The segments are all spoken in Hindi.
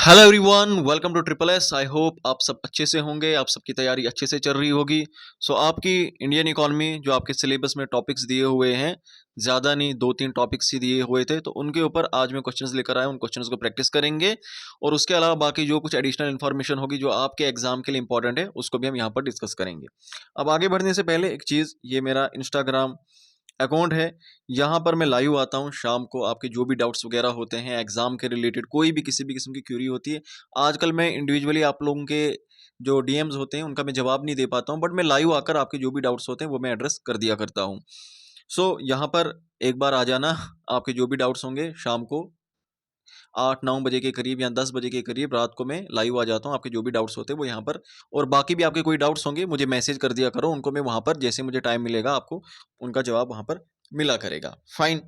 Hello everyone, welcome to triple S. I hope आप सब अच्छे से होंगे, आप सबकी तैयारी अच्छे से चल रही होगी। आपकी इंडियन इकॉनमी जो आपके सिलेबस में टॉपिक्स दिए हुए हैं, ज़्यादा नहीं, 2-3 टॉपिक्स ही दिए हुए थे, तो उनके ऊपर आज मैं क्वेश्चंस लेकर आया, उन क्वेश्चंस को प्रैक्टिस करेंगे। और उसके अलावा बाकी जो कुछ एडिशनल इन्फॉर्मेशन होगी जो आपके एग्जाम के लिए इंपॉर्टेंट है, उसको भी हम यहाँ पर डिस्कस करेंगे। अब आगे बढ़ने से पहले एक चीज़, ये मेरा इंस्टाग्राम अकाउंट है। यहाँ पर मैं लाइव आता हूँ शाम को। आपके जो भी डाउट्स वगैरह होते हैं एग्जाम के रिलेटेड, कोई भी किसी भी किस्म की क्यूरी होती है, आजकल मैं इंडिविजुअली आप लोगों के जो डीएम्स होते हैं उनका मैं जवाब नहीं दे पाता हूँ, बट मैं लाइव आकर आपके जो भी डाउट्स होते हैं वो मैं एड्रेस कर दिया करता हूँ। यहाँ पर एक बार आ जाना। आपके जो भी डाउट्स होंगे शाम को 8-9 बजे के करीब या 10 बजे के करीब रात को मैं लाइव आ जाता हूँ। आपके जो भी डाउट्स होते हैं वो यहाँ पर, और बाकी भी आपके कोई डाउट्स होंगे मुझे मैसेज कर दिया करो, उनको मैं वहाँ पर जैसे मुझे टाइम मिलेगा आपको उनका जवाब वहाँ पर मिला करेगा। फाइन।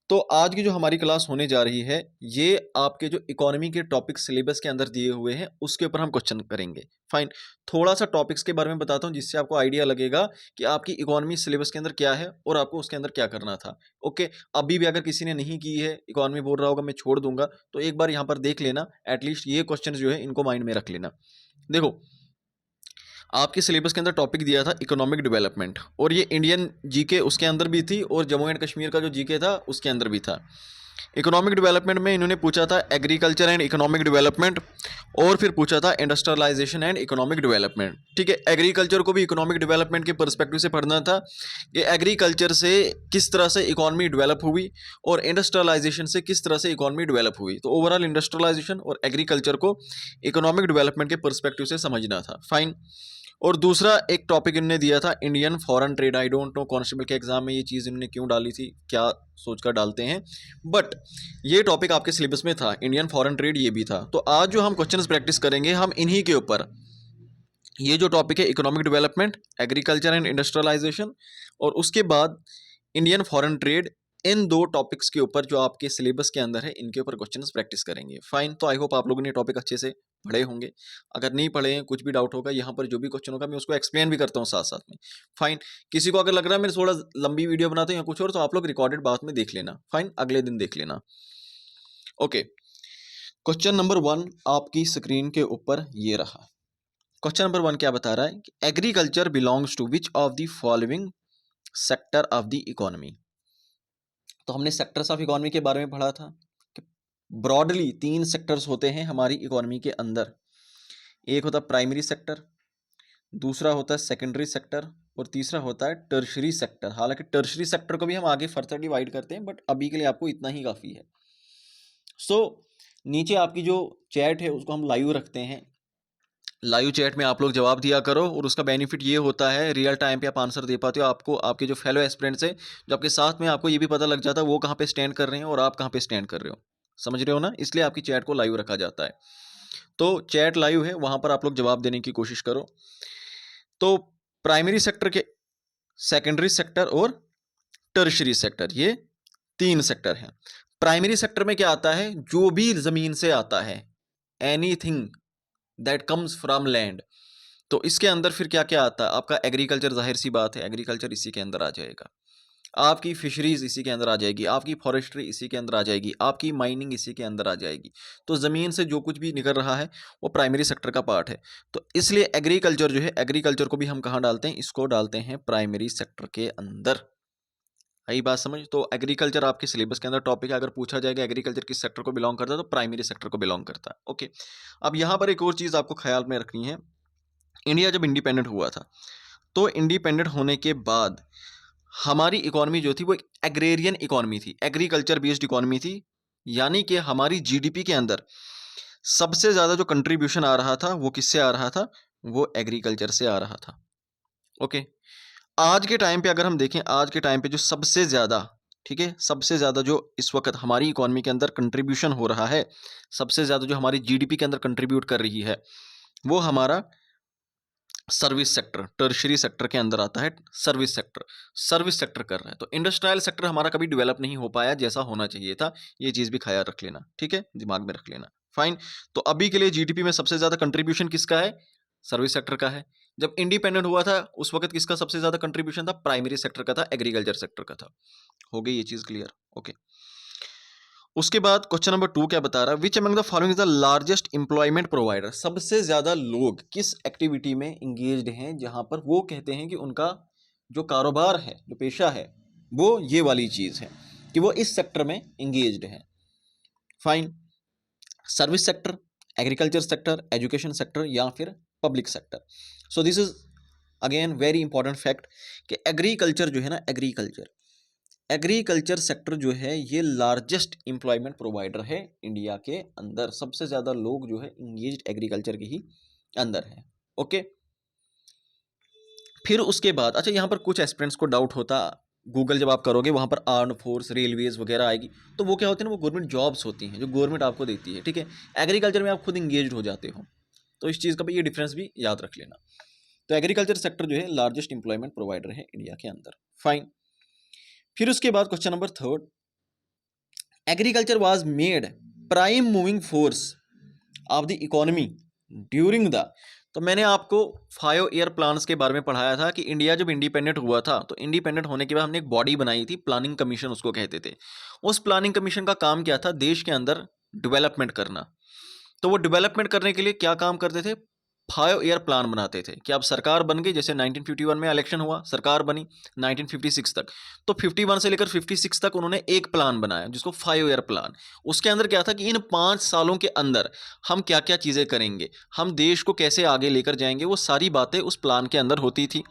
तो आज की जो हमारी क्लास होने जा रही है, ये आपके जो इकोनॉमी के टॉपिक सिलेबस के अंदर दिए हुए हैं उसके ऊपर हम क्वेश्चन करेंगे। फाइन। थोड़ा सा टॉपिक्स के बारे में बताता हूँ जिससे आपको आइडिया लगेगा कि आपकी इकोनॉमी सिलेबस के अंदर क्या है और आपको उसके अंदर क्या करना था। ओके। अभी भी अगर किसी ने नहीं की है, इकोनॉमी बोल रहा होगा मैं छोड़ दूंगा, तो एक बार यहाँ पर देख लेना, एटलीस्ट ये क्वेश्चन जो है इनको माइंड में रख लेना। देखो, आपके सिलेबस के अंदर टॉपिक दिया था इकोनॉमिक डेवलपमेंट, और ये इंडियन जीके उसके अंदर भी थी और जम्मू एंड कश्मीर का जो जीके था उसके अंदर भी था। इकोनॉमिक डेवलपमेंट में इन्होंने पूछा था एग्रीकल्चर एंड इकोनॉमिक डेवलपमेंट, और फिर पूछा था इंडस्ट्रियलाइजेशन एंड इकोनॉमिक डेवलपमेंट। ठीक है, एग्रीकल्चर को भी इकोनॉमिक डेवलपमेंट के पर्सपेक्टिव से पढ़ना था कि एग्रीकल्चर से किस तरह से इकोनॉमी डेवलप हुई और इंडस्ट्रियलाइजेशन से किस तरह से इकोनॉमी डेवलप हुई। तो ओवरऑल इंडस्ट्रियलाइजेशन और एग्रीकल्चर को इकोनॉमिक डेवलपमेंट के पर्सपेक्टिव से समझना था। फाइन। और दूसरा एक टॉपिक इन्होंने दिया था Indian foreign trade. I don't know constable के एग्जाम में ये चीज़ इन्होंने क्यों डाली थी, क्या सोचकर डालते हैं, बट ये टॉपिक आपके सिलेबस में था, इंडियन फॉरेन ट्रेड ये भी था। तो आज जो हम क्वेश्चंस प्रैक्टिस करेंगे हम इन्हीं के ऊपर, ये जो टॉपिक है economic development, agriculture and industrialisation, और उसके बाद इंडियन फॉरेन ट्रेड, इन दो टॉपिक्स के ऊपर जो आपके सिलेबस के अंदर है इनके ऊपर क्वेश्चंस प्रैक्टिस करेंगे। फाइन। तो आई होप आप लोगों ने टॉपिक अच्छे से पढ़े होंगे। अगर नहीं पढ़े हैं, कुछ भी डाउट होगा, यहाँ पर जो भी क्वेश्चन होगा मैं उसको एक्सप्लेन भी करता हूँ साथ साथ में। फाइन। किसी को अगर लग रहा है मैं थोड़ा लंबी वीडियो बनाता हूँ या कुछ और, तो आप लोग रिकॉर्डेड बाद में देख लेना। फाइन, अगले दिन देख लेना। ओके। क्वेश्चन नंबर 1 आपकी स्क्रीन के ऊपर ये रहा। क्वेश्चन नंबर 1 क्या बता रहा है कि agriculture belongs to which of the following sector of the economy. तो हमने सेक्टर्स ऑफ इकोनॉमी के बारे में पढ़ा था कि ब्रॉडली 3 सेक्टर्स होते हैं हमारी इकोनॉमी के अंदर। एक होता है प्राइमरी सेक्टर, दूसरा होता है सेकेंडरी सेक्टर, और तीसरा होता है टर्शरी सेक्टर। हालांकि टर्शरी सेक्टर को भी हम आगे फर्दर डिवाइड करते हैं, बट अभी के लिए आपको इतना ही काफ़ी है। नीचे आपकी जो चैट है उसको हम लाइव रखते हैं। लाइव चैट में आप लोग जवाब दिया करो, और उसका बेनिफिट ये होता है रियल टाइम पे आप आंसर दे पाते हो। आपको आपके जो फेलो एस्पिरेंट्स है जो आपके साथ में, आपको ये भी पता लग जाता है वो कहाँ पे स्टैंड कर रहे हैं और आप कहाँ पे स्टैंड कर रहे हो। समझ रहे हो ना, इसलिए आपकी चैट को लाइव रखा जाता है। तो चैट लाइव है, वहां पर आप लोग जवाब देने की कोशिश करो। तो प्राइमरी सेक्टर के, सेकेंडरी सेक्टर और टर्शरी सेक्टर, ये 3 सेक्टर हैं। प्राइमरी सेक्टर में क्या आता है, जो भी जमीन से आता है, anything that comes from land. तो इसके अंदर फिर क्या क्या आता है, आपका एग्रीकल्चर, जाहिर सी बात है एग्रीकल्चर इसी के अंदर आ जाएगा, आपकी फिशरीज इसी के अंदर आ जाएगी, आपकी फॉरेस्ट्री इसी के अंदर आ जाएगी, आपकी माइनिंग इसी के अंदर आ जाएगी। तो ज़मीन से जो कुछ भी निकल रहा है वो प्राइमरी सेक्टर का पार्ट है। तो इसलिए एग्रीकल्चर जो है, एग्रीकल्चर को भी हम कहाँ डालते हैं, इसको डालते हैं प्राइमरी सेक्टर के अंदर। यही बात समझ। तो एग्रीकल्चर आपके सिलेबस के अंदर टॉपिक है, अगर पूछा जाएगा एग्रीकल्चर किस सेक्टर को बिलोंग करता है, तो प्राइमरी सेक्टर को बिलोंग करता है। ओके। अब यहाँ पर एक और चीज़ आपको ख्याल में रखनी है, इंडिया जब इंडिपेंडेंट हुआ था, तो इंडिपेंडेंट होने के बाद हमारी इकोनॉमी जो थी वो एक एग्रेरियन इकोनॉमी थी, एग्रीकल्चर बेस्ड इकोनॉमी थी। यानी कि हमारी जीडीपी के अंदर सबसे ज़्यादा जो कंट्रीब्यूशन आ रहा था वो किससे आ रहा था, वो एग्रीकल्चर से आ रहा था। ओके। आज के टाइम पे अगर हम देखें, आज के टाइम पे जो सबसे ज़्यादा, ठीक है, सबसे ज़्यादा जो इस वक्त हमारी इकोनॉमी के अंदर कंट्रीब्यूशन हो रहा है, सबसे ज़्यादा जो हमारी जीडीपी के अंदर कंट्रीब्यूट कर रही है, वो हमारा सर्विस सेक्टर, टर्शरी सेक्टर के अंदर आता है। सर्विस सेक्टर, सर्विस सेक्टर कर रहा है। तो इंडस्ट्रियल सेक्टर हमारा कभी डेवलप नहीं हो पाया जैसा होना चाहिए था, ये चीज़ भी ख्याल रख लेना, ठीक है, दिमाग में रख लेना। फाइन। तो अभी के लिए जीडीपी में सबसे ज़्यादा कंट्रीब्यूशन किसका है, सर्विस सेक्टर का है। जब इंडिपेंडेंट हुआ था उस वक्त किसका सबसे ज़्यादा कंट्रीब्यूशन था, प्राइमरी सेक्टर का था, एग्रीकल्चर सेक्टर का था। हो गई ये चीज़ क्लियर। ओके। उसके बाद क्वेश्चन नंबर 2 क्या बता रहा है, विच among the following is the largest employment provider, सबसे ज्यादा लोग किस एक्टिविटी में इंगेज्ड हैं जहां पर वो कहते हैं कि उनका जो कारोबार है, जो पेशा है, वो ये वाली चीज है कि वो इस सेक्टर में इंगेज्ड है। Fine. Service sector, agriculture sector, education sector या फिर public sector. So this is again very important fact कि एग्रीकल्चर जो है ना, एग्रीकल्चर सेक्टर जो है ये लार्जेस्ट एम्प्लॉयमेंट प्रोवाइडर है इंडिया के अंदर। सबसे ज्यादा लोग जो है इंगेज्ड एग्रीकल्चर के ही अंदर है। ओके। फिर उसके बाद अच्छा, यहाँ पर कुछ एस्पिरेंट्स को डाउट होता, गूगल जब आप करोगे वहाँ पर आर्म्ड फोर्स, रेलवेज वगैरह आएगी, तो वो क्या होते हैं ना, वो गवर्नमेंट जॉब्स होती हैं जो गवर्नमेंट आपको देती है। ठीक है, एग्रीकल्चर में आप खुद इंगेज हो जाते हो, तो इस चीज़ का भी ये डिफरेंस भी याद रख लेना। तो एग्रीकल्चर सेक्टर जो है लार्जेस्ट एम्प्लॉयमेंट प्रोवाइडर है इंडिया के अंदर। फाइन। फिर उसके बाद question number 3, agriculture was made prime moving force of the economy during the, तो मैंने आपको 5 ईयर प्लान्स के बारे में पढ़ाया था कि इंडिया जब इंडिपेंडेंट हुआ था तो इंडिपेंडेंट होने के बाद हमने एक बॉडी बनाई थी, प्लानिंग कमीशन उसको कहते थे। उस प्लानिंग कमीशन का काम क्या था, देश के अंदर डेवलपमेंट करना। तो वो डेवलपमेंट करने के लिए क्या काम करते थे, 5 ईयर प्लान बनाते थे कि अब सरकार बन गई, जैसे 1951 में इलेक्शन हुआ, सरकार बनी 1956 तक, तो 51 से लेकर 56 तक उन्होंने एक प्लान बनाया जिसको 5 ईयर प्लान। उसके अंदर क्या था कि इन 5 सालों के अंदर हम क्या क्या चीज़ें करेंगे, हम देश को कैसे आगे लेकर जाएंगे, वो सारी बातें उस प्लान के अंदर होती थी।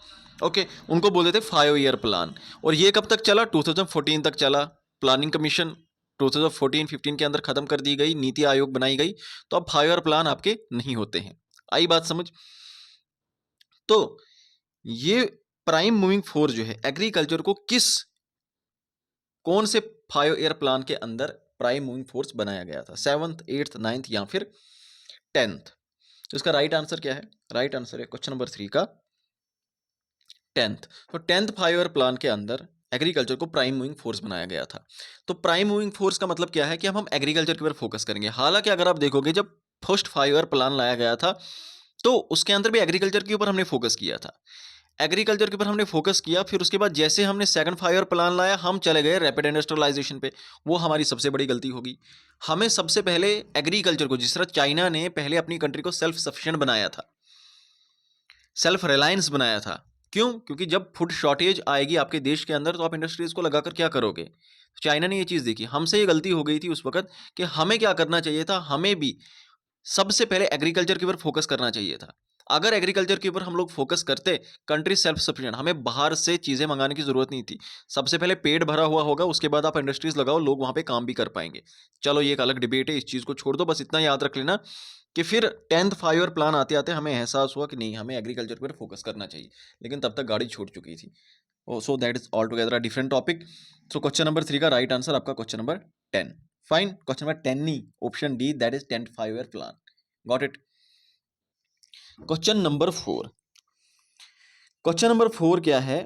ओके, उनको बोलते थे 5 ईयर प्लान। और ये कब तक चला, 2014 तक चला। प्लानिंग कमीशन 2014-15 के अंदर खत्म कर दी गई, नीति आयोग बनाई गई, तो अब 5 ईयर प्लान आपके नहीं होते हैं। आई बात समझ। तो ये प्राइम मूविंग फोर्स जो है एग्रीकल्चर को कौन से 5 ईयर प्लान के अंदर प्राइम मूविंग फोर्स बनाया गया था, 7th, 8th, 9th या फिर 10th। तो इसका राइट आंसर क्या है, राइट आंसर है क्वेश्चन नंबर 3 का 10th। तो 10th 5 ईयर प्लान के अंदर एग्रीकल्चर को प्राइम मूविंग फोर्स बनाया गया था। तो प्राइम मूविंग फोर्स का मतलब क्या है कि हम एग्रीकल्चर के ऊपर फोकस करेंगे। हालांकि अगर आप देखोगे जब फर्स्ट 5 ईयर प्लान लाया गया था तो उसके अंदर भी एग्रीकल्चर के ऊपर हमने फोकस किया था, एग्रीकल्चर के ऊपर हमने फोकस किया। फिर उसके बाद जैसे हमने सेकंड 5 ईयर प्लान लाया, हम चले गए रैपिड इंडस्ट्रियलाइजेशन पे। वो हमारी सबसे बड़ी गलती होगी। हमें सबसे पहले एग्रीकल्चर को, जिस तरह चाइना ने पहले अपनी कंट्री को सेल्फ सफिशिएंट बनाया था, सेल्फ रिलायंस बनाया था। क्यों? क्योंकि जब फूड शॉर्टेज आएगी आपके देश के अंदर तो आप इंडस्ट्रीज को लगाकर क्या करोगे। चाइना ने ये चीज़ देखी, हमसे ये गलती हो गई थी उस वक्त कि हमें क्या करना चाहिए था, हमें भी सबसे पहले एग्रीकल्चर के ऊपर फोकस करना चाहिए था। अगर एग्रीकल्चर के ऊपर हम लोग फोकस करते, कंट्री सेल्फ सफिशिएंट, हमें बाहर से चीज़ें मंगाने की ज़रूरत नहीं थी। सबसे पहले पेट भरा हुआ होगा, उसके बाद आप इंडस्ट्रीज लगाओ, लोग वहाँ पे काम भी कर पाएंगे। चलो ये एक अलग डिबेट है, इस चीज़ को छोड़ दो। बस इतना याद रख लेना कि फिर 10th 5 ईयर प्लान आते आते हमें एहसास हुआ कि नहीं, हमें एग्रीकल्चर पर फोकस करना चाहिए, लेकिन तब तक गाड़ी छूट चुकी थी। So that is all together a different topic. So question number 3 का राइट आंसर आपका question number 10। Fine. Question number 10 नहीं, option D, that is 10th 5 year plan. Got it. Question number 4, question number 4 क्या है,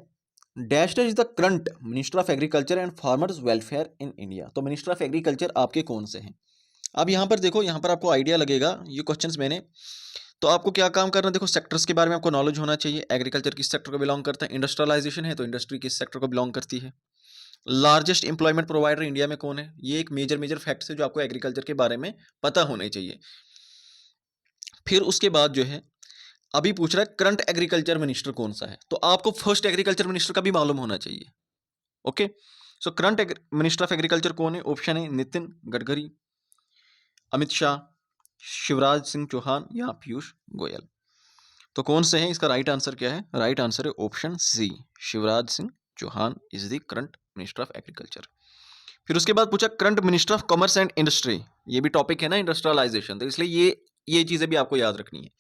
dash is the current minister of agriculture and farmers welfare in India. तो मिनिस्टर ऑफ एग्रीकल्चर आपके कौन से हैं। अब यहाँ पर देखो, यहाँ पर आपको आइडिया लगेगा, ये क्वेश्चंस मैंने, तो आपको क्या काम करना, देखो सेक्टर्स के बारे में आपको नॉलेज होना चाहिए। एग्रीकल्चर किस सेक्टर को बिलोंग करता है, इंडस्ट्रियलाइजेशन है तो इंडस्ट्री किस सेक्टर को बिलोंग करती है, लार्जेस्ट एम्प्लॉयमेंट प्रोवाइडर इंडिया में कौन है। ये एक मेजर फैक्ट्स है जो आपको एग्रीकल्चर के बारे में पता होने चाहिए। फिर उसके बाद जो है अभी पूछ रहा है करंट एग्रीकल्चर मिनिस्टर कौन सा है, तो आपको फर्स्ट एग्रीकल्चर मिनिस्टर का भी मालूम होना चाहिए। Okay, so current minister of agriculture कौन है, ऑप्शन है नितिन गडकरी, अमित शाह, शिवराज सिंह चौहान या पीयूष गोयल। तो कौन से हैं, इसका राइट आंसर क्या है, राइट आंसर है option C, Shivraj Singh Chouhan is the current minister of agriculture. फिर उसके बाद पूछा current minister of commerce and industry, ये भी टॉपिक है ना इंडस्ट्रियलाइजेशन, तो इसलिए ये चीजें भी आपको याद रखनी है।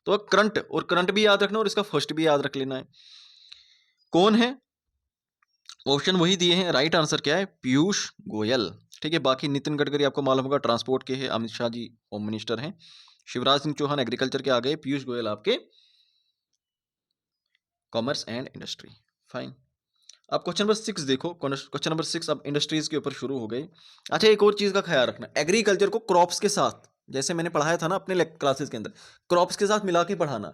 तो करंट, और करंट भी याद रखना और इसका फर्स्ट भी याद रख लेना है। कौन है, ऑप्शन वही दिए हैं, राइट आंसर क्या है, पीयूष गोयल। ठीक है, बाकी नितिन गडकरी आपको मालूम होगा ट्रांसपोर्ट के हैं, अमित शाह जी होम मिनिस्टर हैं, शिवराज सिंह चौहान एग्रीकल्चर के आ गए, पीयूष गोयल आपके कॉमर्स एंड इंडस्ट्री। फाइन। अब क्वेश्चन नंबर 6 देखो, क्वेश्चन नंबर 6 अब इंडस्ट्रीज के ऊपर शुरू हो गई। अच्छा, एक और चीज का ख्याल रखना, एग्रीकल्चर को क्रॉप्स के साथ, जैसे मैंने पढ़ाया था ना अपने क्लासेस के अंदर, क्रॉप्स के साथ मिला के पढ़ाना।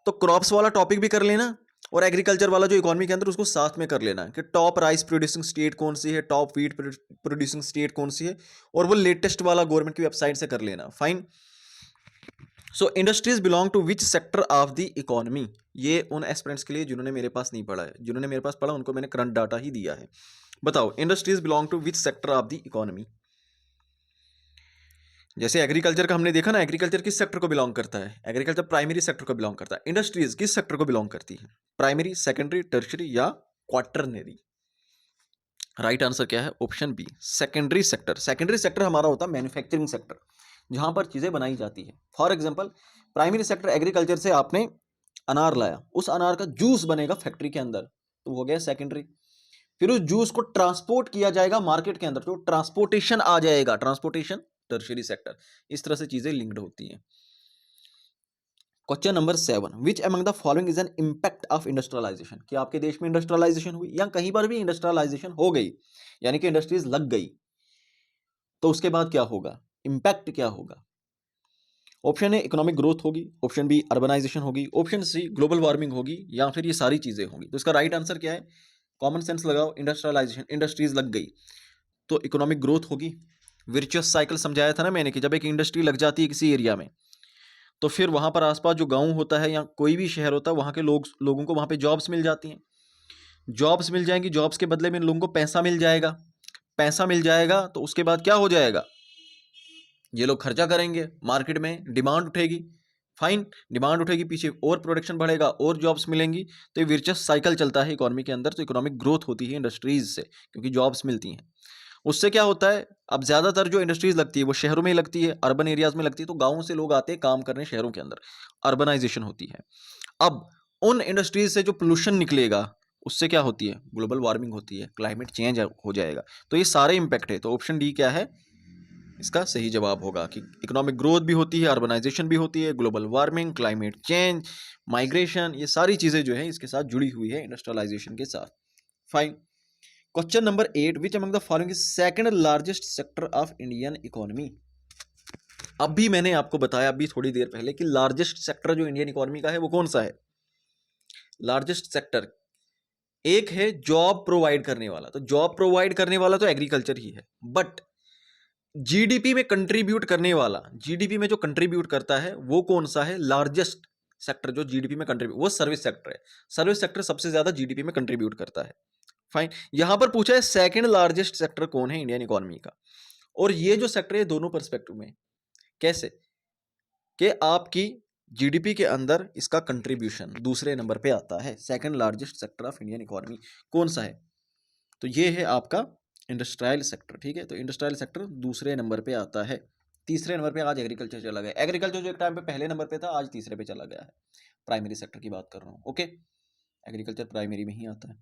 तो क्रॉप्स वाला टॉपिक भी कर लेना और एग्रीकल्चर वाला जो इकोनॉमी के अंदर उसको साथ में कर लेना है कि टॉप राइस प्रोड्यूसिंग स्टेट कौन सी है, टॉप व्हीट प्रोड्यूसिंग स्टेट कौन सी है, और वो लेटेस्ट वाला गवर्नमेंट की वेबसाइट से कर लेना। Fine. So industries belong to which sector of the economy. ये उन एस्पिरेंट्स के लिए जिन्होंने मेरे पास नहीं पढ़ा है, जिन्होंने मेरे पास पढ़ा उनको मैंने करंट डाटा ही दिया है। बताओ industries belong to which sector of the economy. जैसे एग्रीकल्चर का हमने देखा ना, एग्रीकल्चर किस सेक्टर को बिलोंग करता है, एग्रीकल्चर प्राइमरी सेक्टर को बिलोंग करता है। इंडस्ट्रीज किस सेक्टर को बिलोंग करती है, प्राइमरी, सेकेंडरी, टर्शियरी या क्वार्टरनरी। राइट आंसर क्या है, option B, secondary sector. Secondary sector हमारा होता है मैन्युफैक्चरिंग सेक्टर, जहां पर चीजें बनाई जाती है। For example primary sector agriculture से आपने अनार लाया, उस अनार का जूस बनेगा फैक्ट्री के अंदर, तो हो गया सेकेंडरी। फिर उस जूस को ट्रांसपोर्ट किया जाएगा मार्केट के अंदर, तो ट्रांसपोर्टेशन आ जाएगा, ट्रांसपोर्टेशन टर्शियरी सेक्टर। इस तरह से चीजें लिंक्ड होती हैं। Question number 7, which among the following is an impact of industrialisation. कि आपके देश में इंडस्ट्रियलाइजेशन हुई या कहीं पर भी इंडस्ट्रियलाइजेशन हो गई, यानी कि इंडस्ट्रीज लग गई, तो उसके बाद क्या होगा, इंपैक्ट क्या होगा। ऑप्शन ए इकोनॉमिक ग्रोथ होगी, ऑप्शन बी अर्बनाइजेशन होगी, ऑप्शन सी ग्लोबल वार्मिंग होगी, या फिर ये सारी चीजें होंगी। तो इसका राइट आंसर क्या है, कॉमन सेंस लगाओ, इंडस्ट्रियलाइजेशन, इंडस्ट्रीज लग गई तो इकोनॉमिक ग्रोथ होगी। विर्चुअस साइकिल समझाया था ना मैंने कि जब एक इंडस्ट्री लग जाती है किसी एरिया में, तो फिर वहां पर आसपास जो गांव होता है या कोई भी शहर होता है, वहां के लोगों को वहां पे जॉब्स मिल जाती हैं। जॉब्स मिल जाएंगी, जॉब्स के बदले में इन लोगों को पैसा मिल जाएगा। पैसा मिल जाएगा तो उसके बाद क्या हो जाएगा, ये लोग खर्चा करेंगे, मार्केट में डिमांड उठेगी। फाइन, डिमांड उठेगी, पीछे और प्रोडक्शन बढ़ेगा और जॉब्स मिलेंगी। तो ये विर्चुअस साइकिल चलता है इकोनॉमी के अंदर। तो इकोनॉमिक ग्रोथ होती है इंडस्ट्रीज से, क्योंकि जॉब्स मिलती हैं। उससे क्या होता है, अब ज्यादातर जो इंडस्ट्रीज लगती है वो शहरों में ही लगती है, अर्बन एरियाज में लगती है, तो गांवों से लोग आते हैं काम करने शहरों के अंदर, अर्बनाइजेशन होती है। अब उन इंडस्ट्रीज से जो पोल्यूशन निकलेगा उससे क्या होती है, ग्लोबल वार्मिंग होती है, क्लाइमेट चेंज हो जाएगा। तो ये सारे इंपैक्ट है। तो ऑप्शन डी क्या है, इसका सही जवाब होगा कि इकोनॉमिक ग्रोथ भी होती है, अर्बनाइजेशन भी होती है, global warming, climate change, migration, ये सारी चीजें जो है इसके साथ जुड़ी हुई है इंडस्ट्रियलाइजेशन के साथ। Fine. Question number 8, which among the following is second largest sector of Indian economy. अभी मैंने आपको बताया अभी थोड़ी देर पहले कि लार्जेस्ट सेक्टर जो इंडियन इकोनॉमी का है वो कौन सा है। लार्जेस्ट सेक्टर एक है जॉब प्रोवाइड करने वाला, तो जॉब प्रोवाइड करने वाला तो एग्रीकल्चर ही है, बट जीडीपी में कंट्रीब्यूट करने वाला, जीडीपी में जो कंट्रीब्यूट करता है वो कौन सा है, लार्जेस्ट सेक्टर जो जीडीपी में कंट्रीब्यूट, वो सर्विस सेक्टर है। सर्विस सेक्टर सबसे ज्यादा जीडीपी में कंट्रीब्यूट करता है। फाइन। यहां पर पूछा है सेकंड लार्जेस्ट सेक्टर कौन है इंडियन इकोनॉमी का, और ये जो सेक्टर है दोनों पर्सपेक्टिव में। कैसे कि आपकी जीडीपी के अंदर इसका कंट्रीब्यूशन दूसरे नंबर पे आता है। Second largest sector of Indian economy कौन सा है, तो ये है आपका इंडस्ट्रियल सेक्टर। ठीक है, तो इंडस्ट्रियल सेक्टर दूसरे नंबर पे आता है। तीसरे नंबर पे आज एग्रीकल्चर चला गया। एग्रीकल्चर जो एक टाइम पे पहले नंबर पे था आज तीसरे पे चला गया है। प्राइमरी सेक्टर की बात कर रहा हूँ। ओके, एग्रीकल्चर प्राइमरी में ही आता है।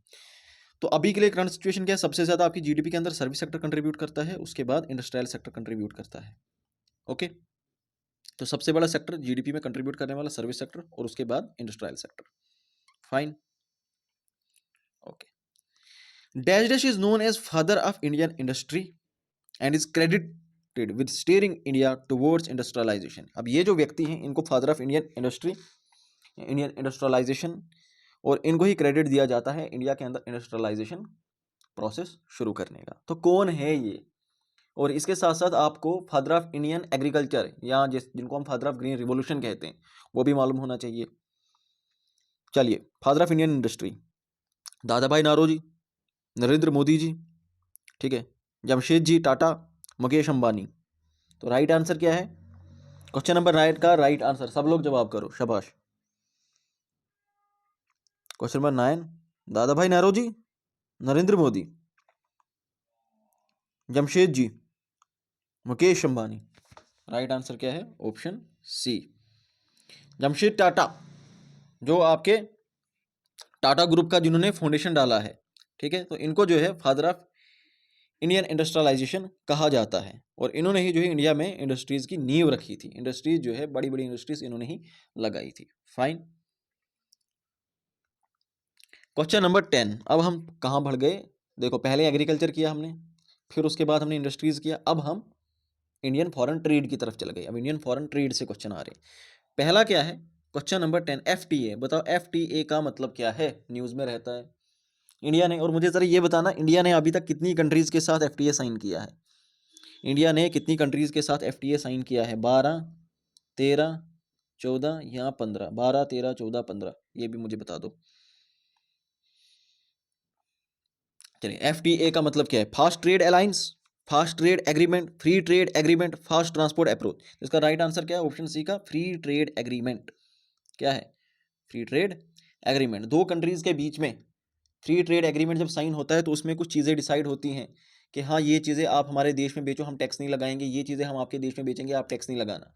तो अभी के लिए करंट सिचुएशन क्या है, सबसे ज्यादा आपकी जीडीपी के अंदर सर्विस सेक्टर कंट्रीब्यूट करता है, उसके बाद इंडस्ट्रियल सेक्टर कंट्रीब्यूट करता है। ओके, तो सबसे बड़ा सेक्टर जीडीपी में कंट्रीब्यूट करने वाला सर्विस सेक्टर, और उसके बाद industrial sector. Fine. Okay. Dash dash is known as father of Indian industry and is credited with steering India towards industrialisation. अब ये जो व्यक्ति हैं इनको father of Indian industry, Indian industrialisation, और इनको ही क्रेडिट दिया जाता है इंडिया के अंदर इंडस्ट्रियलाइजेशन प्रोसेस शुरू करने का। तो कौन है ये, और इसके साथ साथ आपको फादर ऑफ इंडियन एग्रीकल्चर या जिनको हम फादर ऑफ ग्रीन रिवोल्यूशन कहते हैं वो भी मालूम होना चाहिए। चलिए, फादर ऑफ इंडियन इंडस्ट्री दादा भाई नारोजी, नरेंद्र मोदी जी, ठीक है, जमशेद जी टाटा, मुकेश अंबानी। तो राइट आंसर क्या है, क्वेश्चन नंबर 9 का राइट आंसर, सब लोग जवाब करो, शाबाश। क्वेश्चन नंबर 9, दादा भाई नारोजी, नरेंद्र मोदी, जमशेद जी, मुकेश अंबानी। राइट आंसर क्या है, ऑप्शन सी, जमशेद टाटा, जो आपके टाटा ग्रुप का जिन्होंने फाउंडेशन डाला है। ठीक है, तो इनको जो है फादर ऑफ इंडियन इंडस्ट्रियलाइजेशन कहा जाता है, और इन्होंने ही जो है इंडिया में इंडस्ट्रीज की नींव रखी थी। इंडस्ट्रीज जो है बड़ी बड़ी इंडस्ट्रीज इन्होंने ही लगाई थी। फाइन। क्वेश्चन नंबर 10, अब हम कहाँ बढ़ गए, देखो पहले एग्रीकल्चर किया हमने, फिर उसके बाद हमने इंडस्ट्रीज किया, अब हम इंडियन फॉरेन ट्रेड की तरफ चले गए। अब इंडियन फॉरेन ट्रेड से क्वेश्चन आ रहे हैं। पहला क्या है, क्वेश्चन नंबर 10, FTA बताओ, FTA का मतलब क्या है, न्यूज़ में रहता है इंडिया ने। और मुझे ज़रा ये बताना, इंडिया ने अभी तक कितनी कंट्रीज़ के साथ FTA साइन किया है? इंडिया ने कितनी कंट्रीज़ के साथ FTA साइन किया है? 12, 13, 14 या 15? 12, 13, 14, 15, ये भी मुझे बता दो। चलिए, FTA का मतलब क्या है? Fast trade alliance, fast trade agreement, free trade agreement, fast transport approach. इसका राइट आंसर क्या है? ऑप्शन सी का फ्री ट्रेड एग्रीमेंट। क्या है? Free trade agreement. दो कंट्रीज के बीच में फ्री ट्रेड एग्रीमेंट जब साइन होता है तो उसमें कुछ चीज़ें डिसाइड होती हैं कि हाँ, ये चीज़ें आप हमारे देश में बेचो, हम टैक्स नहीं लगाएंगे, ये चीज़ें हम आपके देश में बेचेंगे, आप टैक्स नहीं लगाना।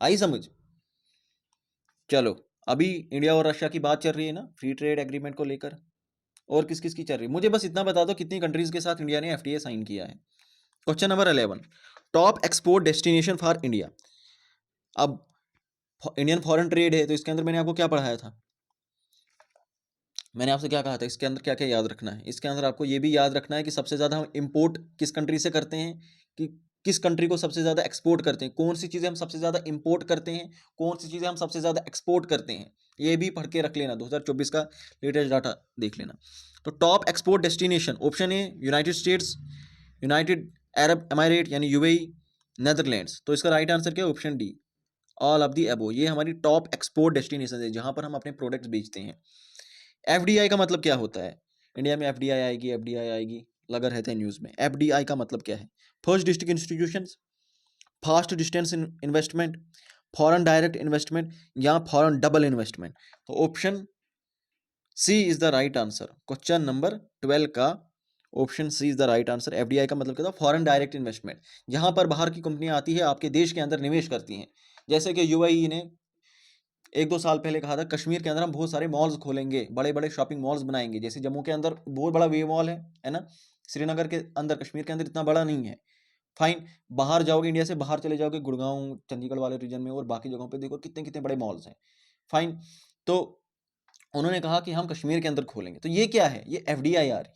आई समझ? चलो, अभी इंडिया और रशिया की बात चल रही है ना फ्री ट्रेड एग्रीमेंट को लेकर, और किस किस की चल रही है? मुझे बस इतना बता दो कितनी कंट्रीज के साथ इंडिया ने FTA साइन किया है। Question number 11, top export destination for India. अब इंडियन फॉरेन ट्रेड है तो इसके अंदर मैंने आपको क्या पढ़ाया था? मैंने आपसे क्या कहा था? इसके अंदर क्या क्या याद रखना है? इसके अंदर आपको ये भी याद रखना है कि सबसे ज़्यादा हम इंपोर्ट किस कंट्री से करते हैं, कि किस कंट्री को सबसे ज़्यादा एक्सपोर्ट करते हैं, कौन सी चीज़ें हम सबसे ज़्यादा इंपोर्ट करते हैं, कौन सी चीज़ें हम सबसे ज़्यादा एक्सपोर्ट करते हैं। ये भी पढ़ के रख लेना, 2024 का लेटेस्ट डाटा देख लेना। तो top export destination, option A United States, United Arab Emirate यानी UAE, नेदरलैंड्स। तो इसका राइट आंसर क्या है? Option D, all of the above. ये हमारी टॉप एक्सपोर्ट डेस्टिनेशन है जहाँ पर हम अपने प्रोडक्ट्स बेचते हैं। FDI का मतलब क्या होता है? इंडिया में FDI आएगी, FDI आएगी, लगा रहता है न्यूज़ में। FDI का मतलब क्या है? First district institutions, fast distance investment, foreign direct investment या फॉरेन डबल इन्वेस्टमेंट। तो option C is the right answer. Question number 12 का option C is the right answer. FDI का मतलब क्या था? फॉरेन डायरेक्ट इन्वेस्टमेंट, जहां पर बाहर की कंपनियां आती है आपके देश के अंदर निवेश करती हैं। जैसे कि UAE ने 1-2 साल पहले कहा था कश्मीर के अंदर हम बहुत सारे मॉल्स खोलेंगे, बड़े बड़े शॉपिंग मॉल्स बनाएंगे। जैसे जम्मू के अंदर बहुत बड़ा वे मॉल है ना? श्रीनगर के अंदर, कश्मीर के अंदर इतना बड़ा नहीं है। फाइन, बाहर जाओगे, इंडिया से बाहर चले जाओगे, गुड़गांव, चंडीगढ़ वाले रीजन में और बाकी जगहों पे देखो कितने कितने बड़े मॉल्स हैं। फाइन, तो उन्होंने कहा कि हम कश्मीर के अंदर खोलेंगे। तो ये क्या है? ये FDI आ रही है।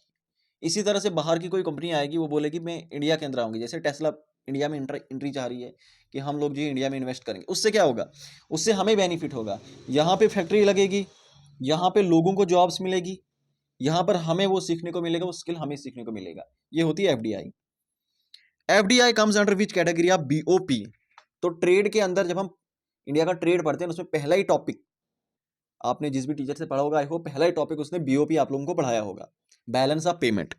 इसी तरह से बाहर की कोई कंपनी आएगी, वो बोलेगी मैं इंडिया के अंदर आऊंगी। जैसे टेस्ला इंडिया में एंट्री चाह रही है कि हम लोग जी इंडिया में इन्वेस्ट करेंगे। उससे क्या होगा? उससे हमें बेनिफिट होगा, यहाँ पे फैक्ट्री लगेगी, यहाँ पे लोगों को जॉब्स मिलेगी, यहाँ पर हमें वो सीखने को मिलेगा, वो स्किल हमें सीखने को मिलेगा। ये होती है FDI। FDI comes under which category of BOP? तो ट्रेड के अंदर जब हम इंडिया का ट्रेड पढ़ते हैं उसमें पहला ही टॉपिक आपने जिस भी टीचर से पढ़ा होगा, आई होप पहला ही टॉपिक उसने BOP आप लोगों को पढ़ाया होगा, बैलेंस ऑफ पेमेंट।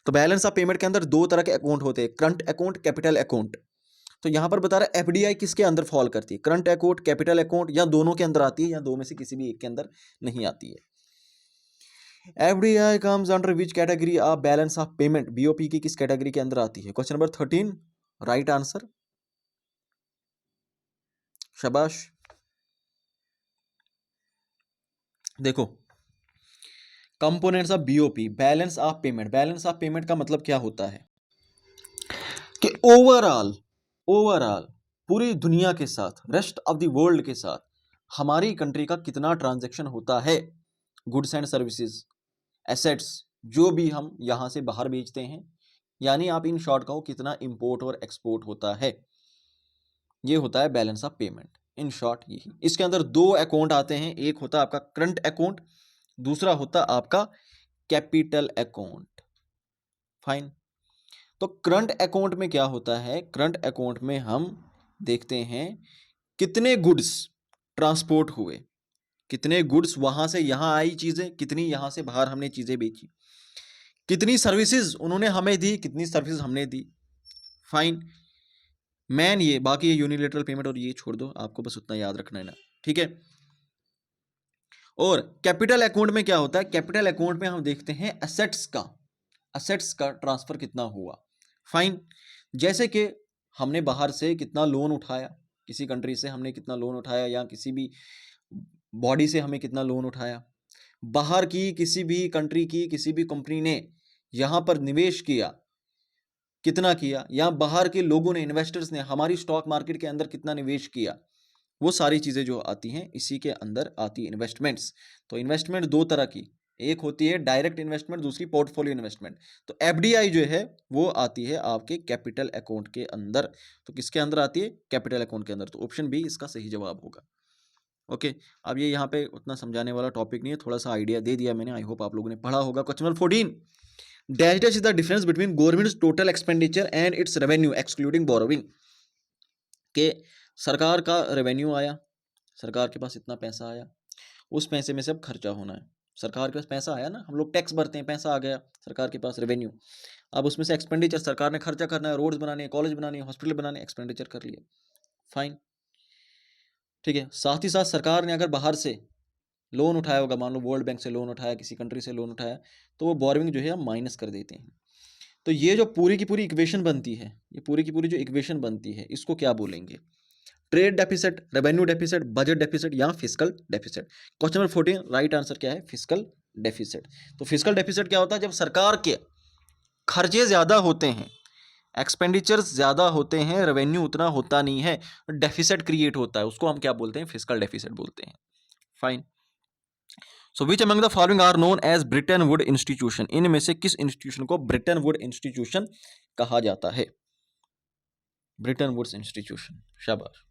तो बैलेंस ऑफ पेमेंट के अंदर दो तरह के अकाउंट होते हैं, करंट अकाउंट, कैपिटल अकाउंट। तो यहां पर बता रहा है FDI किसके अंदर फॉल करती है? करंट अकाउंट, कैपिटल अकाउंट, या दोनों के अंदर आती है, या दो में से किसी भी एक के अंदर नहीं आती है। FDI comes under which category of balance of payment? BOP की किस कैटेगरी के अंदर आती है? Question number 13 right answer. शाबाश। देखो, components of BOP, balance of payment. Balance of payment का मतलब क्या होता है कि ओवरऑल ओवरऑल पूरी दुनिया के साथ, रेस्ट ऑफ द वर्ल्ड के साथ हमारी कंट्री का कितना ट्रांजैक्शन होता है, गुड्स एंड सर्विसेज, एसेट्स, जो भी हम यहां से बाहर बेचते हैं, यानी आप इन शॉर्ट कहो कितना इंपोर्ट और एक्सपोर्ट होता है, ये होता है balance of payment. In short यही। इसके अंदर दो अकाउंट आते हैं, एक होता है आपका करंट अकाउंट, दूसरा होता आपका कैपिटल अकाउंट। फाइन, तो करंट अकाउंट में क्या होता है? करंट अकाउंट में हम देखते हैं कितने गुड्स ट्रांसपोर्ट हुए, कितने गुड्स वहां से यहां आई चीजें, कितनी यहां से बाहर हमने चीजें बेची, कितनी सर्विसेज उन्होंने हमें दी, कितनी सर्विसेज हमने दी। फाइन, मैन ये बाकी ये यूनिलेटरल पेमेंट और ये छोड़ दो, आपको बस उतना याद रखना है ना, ठीक है। और कैपिटल अकाउंट में क्या होता है? कैपिटल अकाउंट में हम देखते हैं असेट्स का ट्रांसफर कितना हुआ। फाइन, जैसे कि हमने बाहर से कितना लोन उठाया, किसी कंट्री से हमने कितना लोन उठाया, या किसी भी बॉडी से हमें कितना लोन उठाया, बाहर की किसी भी कंट्री की किसी भी कंपनी ने यहां पर निवेश किया, कितना किया, या बाहर के लोगों ने, इन्वेस्टर्स ने हमारी स्टॉक मार्केट के अंदर कितना निवेश किया, वो सारी चीजें जो आती हैं इसी के अंदर आती है इन्वेस्टमेंट्स। तो इन्वेस्टमेंट दो तरह की, एक होती है डायरेक्ट इन्वेस्टमेंट, दूसरी पोर्टफोलियो इन्वेस्टमेंट। तो FDI जो है वो आती है आपके कैपिटल अकाउंट के अंदर। तो किसके अंदर आती है? कैपिटल अकाउंट के अंदर। तो ऑप्शन बी इसका सही जवाब होगा। ओके, अब ये यहाँ पे उतना समझाने वाला टॉपिक नहीं है, थोड़ा सा आइडिया दे दिया मैंने, आई होप आप लोगों ने पढ़ा होगा। Question number 14, dash dash is the difference between governments total expenditure and it's revenue excluding borrowing. के सरकार का रेवेन्यू आया, सरकार के पास इतना पैसा आया, उस पैसे में से अब खर्चा होना है। सरकार के पास पैसा आया ना, हम लोग टैक्स भरते हैं, पैसा आ गया सरकार के पास, रेवेन्यू। अब उसमें से एक्सपेंडिचर, सरकार ने खर्चा करना है, रोड्स बनाने, कॉलेज बनाने, हॉस्पिटल बनाने, एक्सपेंडिचर कर लिए, फाइन, ठीक है। साथ ही साथ सरकार ने अगर बाहर से लोन उठाया होगा, मान लो वर्ल्ड बैंक से लोन उठाया, किसी कंट्री से लोन उठाया, तो वो बोरोइंग जो है हम माइनस कर देते हैं। तो ये जो पूरी की पूरी इक्वेशन बनती है, ये पूरी की पूरी जो इक्वेशन बनती है, इसको क्या बोलेंगे? Trade deficit, revenue deficit, budget deficit या fiscal deficit. Question number 14 right answer क्या है? Fiscal deficit. तो फिस्कल डेफिसिट क्या होता है? जब सरकार के खर्चे ज्यादा होते हैं, एक्सपेंडिचर्स ज्यादा होते हैं, रेवेन्यू उतना होता नहीं है, डेफिसिट क्रिएट होता है, उसको हम क्या बोलते हैं? फिस्कल डेफिसिट बोलते हैं, fine. So which among the following are known as Bretton would institution? इनमें से किस इंस्टीट्यूशन को ब्रिटेन वुड इंस्टीट्यूशन कहा जाता है? ब्रिटेन वुड्स इंस्टीट्यूशन, शाबाश।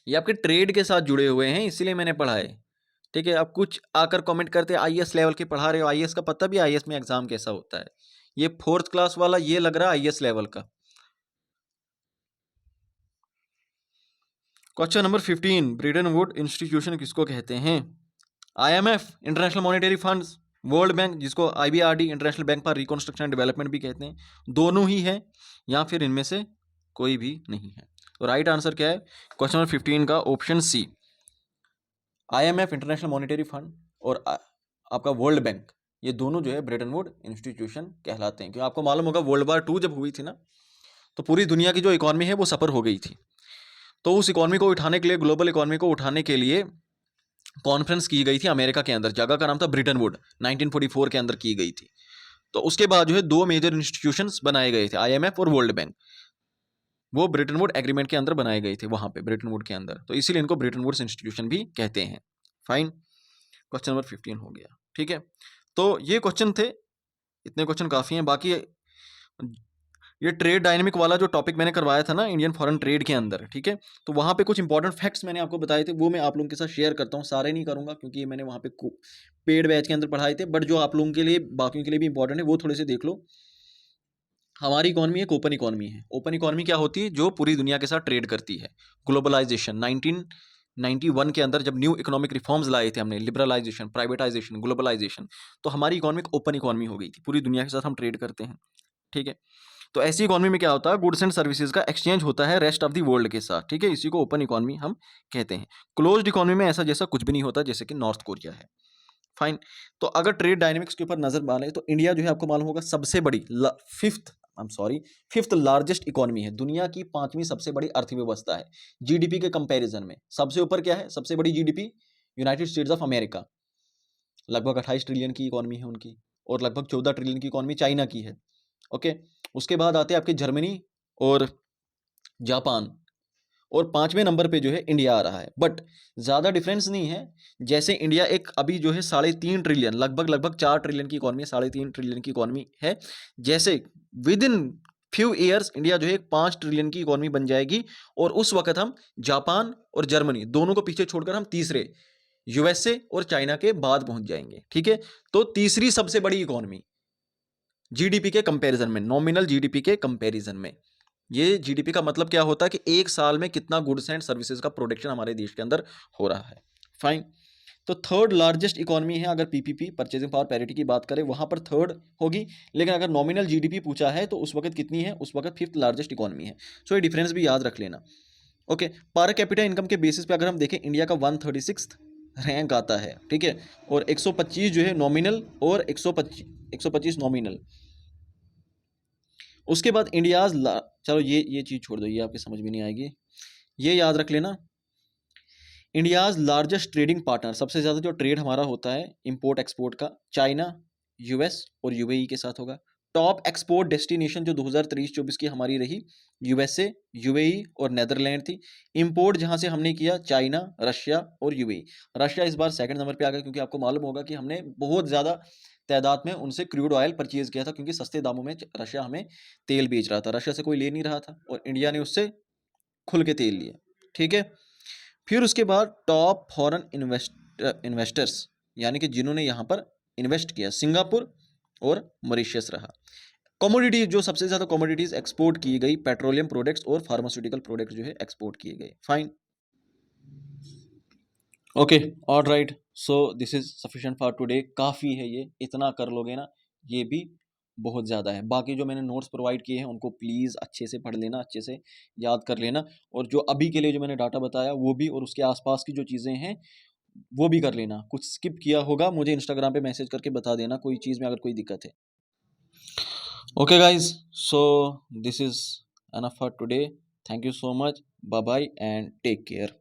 ये आपके ट्रेड के साथ जुड़े हुए हैं, इसीलिए मैंने पढ़ाए, ठीक है। अब कुछ आकर कमेंट करते हैं आईएएस लेवल के पढ़ा रहे हो, आईएएस का पता भी, आईएएस में एग्जाम कैसा होता है। ये 4th क्लास वाला ये लग रहा है आईएएस लेवल का। Question number 15 Bretton would institution किसको कहते हैं? IMF, international monetary funds, world bank जिसको IBRD international bank for reconstruction and development भी कहते हैं, दोनों ही है या फिर इनमें से कोई भी नहीं है? तो राइट आंसर क्या है क्वेश्चन नंबर 15 का? Option C, IMF international monetary fund और आपका वर्ल्ड बैंक, ये दोनों जो है ब्रिटेन वुड इंस्टीट्यूशन कहलाते हैं। क्योंकि आपको मालूम होगा वर्ल्ड वार 2 जब हुई थी ना, तो पूरी दुनिया की जो इकॉनमी है वो सफर हो गई थी। तो उस इकॉनमी को उठाने के लिए, ग्लोबल इकॉनमी को उठाने के लिए कॉन्फ्रेंस की गई थी अमेरिका के अंदर, जगह का नाम था ब्रिटेन वुड, 1944 के अंदर की गई थी। तो उसके बाद जो है 2 मेजर इंस्टीट्यूशंस बनाए गए थे, आईएमएफ और वर्ल्ड बैंक, वो ब्रिटेन वुड एग्रीमेंट के अंदर बनाए गए थे वहां पे ब्रिटेन वुड के अंदर, तो इसीलिए इनको ब्रिटेन वुड्स इंस्टीट्यूशन भी कहते हैं, फाइन। क्वेश्चन नंबर 15 हो गया, ठीक है। तो ये क्वेश्चन थे, इतने क्वेश्चन काफी हैं। बाकी ये ट्रेड डायनेमिक वाला जो टॉपिक मैंने करवाया था ना इंडियन फॉरेन ट्रेड के अंदर, ठीक है, तो वहां पे कुछ इंपॉर्टेंट फैक्ट्स मैंने आपको बताए थे, वो मैं आप लोगों के साथ शेयर करता हूँ। सारे नहीं करूंगा क्योंकि मैंने वहां पे पेड बैच के अंदर पढ़ाए थे, बट जो आप लोगों के लिए, बाकियों के लिए भी इंपॉर्टेंट है, वो थोड़े से देख लो। हमारी इकॉनमी एक ओपन इकॉनमी है। ओपन इकॉनमी क्या होती है? जो पूरी दुनिया के साथ ट्रेड करती है। ग्लोबलाइजेशन 1991 के अंदर जब न्यू इकोनॉमिक रिफॉर्म्स लाए थे हमने, लिबरलाइजेशन, प्राइवेटाइजेशन, ग्लोबलाइजेशन, तो हमारी इकॉनमी एक ओपन इकॉनमी हो गई थी, पूरी दुनिया के साथ हम ट्रेड करते हैं, ठीक है। तो ऐसी इकॉनमी में क्या होता है? गुड्स एंड सर्विसेज का एक्सचेंज होता है रेस्ट ऑफ द वर्ल्ड के साथ, ठीक है, इसी को ओपन इकॉनमी हम कहते हैं। क्लोज्ड इकॉनमी में ऐसा जैसा कुछ भी नहीं होता, जैसे कि नॉर्थ कोरिया है, फाइन। तो अगर ट्रेड डायनेमिक्स के ऊपर नजर डालें तो इंडिया जो है आपको मालूम होगा सबसे बड़ी फिफ्थ लार्जेस्ट इकोनॉमी है, दुनिया की 5वीं सबसे बड़ी अर्थव्यवस्था है जीडीपी के कंपैरिजन में। सबसे ऊपर क्या है? सबसे बड़ी GDP United states of America, लगभग 28 ट्रिलियन की इकोनॉमी है उनकी, और लगभग 14 ट्रिलियन की इकोनॉमी चाइना की है, ओके। उसके बाद आते हैं आपके जर्मनी और जापान, और 5वें नंबर पे जो है इंडिया आ रहा है। बट ज्यादा डिफरेंस नहीं है, जैसे इंडिया एक अभी जो है 3.5 ट्रिलियन, लगभग 4 ट्रिलियन की इकोनॉमी, 3.5 ट्रिलियन की इकोनॉमी है, जैसे with in few years India जो है 5 ट्रिलियन की इकोनॉमी बन जाएगी, और उस वक्त हम जापान और जर्मनी दोनों को पीछे छोड़कर हम तीसरे यूएसए और चाइना के बाद पहुंच जाएंगे, ठीक है। तो तीसरी सबसे बड़ी इकोनॉमी जीडीपी के कंपैरिजन में, नॉमिनल जीडीपी के कंपैरिजन में। ये जीडीपी का मतलब क्या होता है कि एक साल में कितना गुड्स एंड सर्विसेज का प्रोडक्शन हमारे देश के अंदर हो रहा है, फाइन। तो थर्ड लार्जेस्ट इकोनॉमी है, अगर पीपीपी, परचेजिंग पावर पैरिटी की बात करें, वहां पर थर्ड होगी, लेकिन अगर नॉमिनल जीडीपी पूछा है तो उस वक्त कितनी है? उस वक्त 5th लार्जेस्ट इकोनॉमी है। सो ये डिफरेंस भी याद रख लेना, ओके। पर कैपिटा इनकम के बेसिस पे अगर हम देखें, इंडिया का 136 रैंक आता है, ठीक है, और 125 जो है नॉमिनल, और 125 नॉमिनल। उसके बाद चलो ये चीज छोड़ दो, ये आपके समझ में नहीं आएगी, ये याद रख लेना। इंडियाज लार्जेस्ट ट्रेडिंग पार्टनर, सबसे ज्यादा जो ट्रेड हमारा होता है इंपोर्ट एक्सपोर्ट का, चाइना, यूएस और यूएई के साथ होगा। टॉप एक्सपोर्ट डेस्टिनेशन जो 2023-24 की हमारी रही, यूएसए, यूएई और नेदरलैंड थी। इंपोर्ट जहां से हमने किया, चाइना, रशिया और यूएई। रशिया इस बार 2nd नंबर पे आ गया, क्योंकि आपको मालूम होगा कि हमने बहुत ज्यादा तादाद में उनसे क्रूड ऑयल परचेज किया था, क्योंकि सस्ते दामों में रशिया हमें तेल बेच रहा था, रशिया से कोई ले नहीं रहा था, और इंडिया ने उससे खुल के तेल लिया, ठीक है। फिर उसके बाद टॉप फॉरेन इन्वेस्टर्स, यानी कि जिन्होंने यहाँ पर इन्वेस्ट किया, सिंगापुर और मॉरिशस रहा। कमोडिटी, जो सबसे ज़्यादा कमोडिटीज एक्सपोर्ट की गई, पेट्रोलियम प्रोडक्ट्स और फार्मास्यूटिकल प्रोडक्ट्स जो है एक्सपोर्ट किए गए। Fine, okay, all right, so this is sufficient for today. काफ़ी है ये, इतना कर लोगे ना ये भी बहुत ज़्यादा है। बाकी जो मैंने नोट्स प्रोवाइड किए हैं उनको प्लीज़ अच्छे से पढ़ लेना, अच्छे से याद कर लेना, और जो अभी के लिए जो मैंने डाटा बताया वो भी, और उसके आसपास की जो चीज़ें हैं वो भी कर लेना। कुछ स्किप किया होगा मुझे इंस्टाग्राम पे मैसेज करके बता देना, कोई चीज़ में अगर कोई दिक्कत है। Okay guys, so this is enough for today. Thank you so much, bye bye and take care.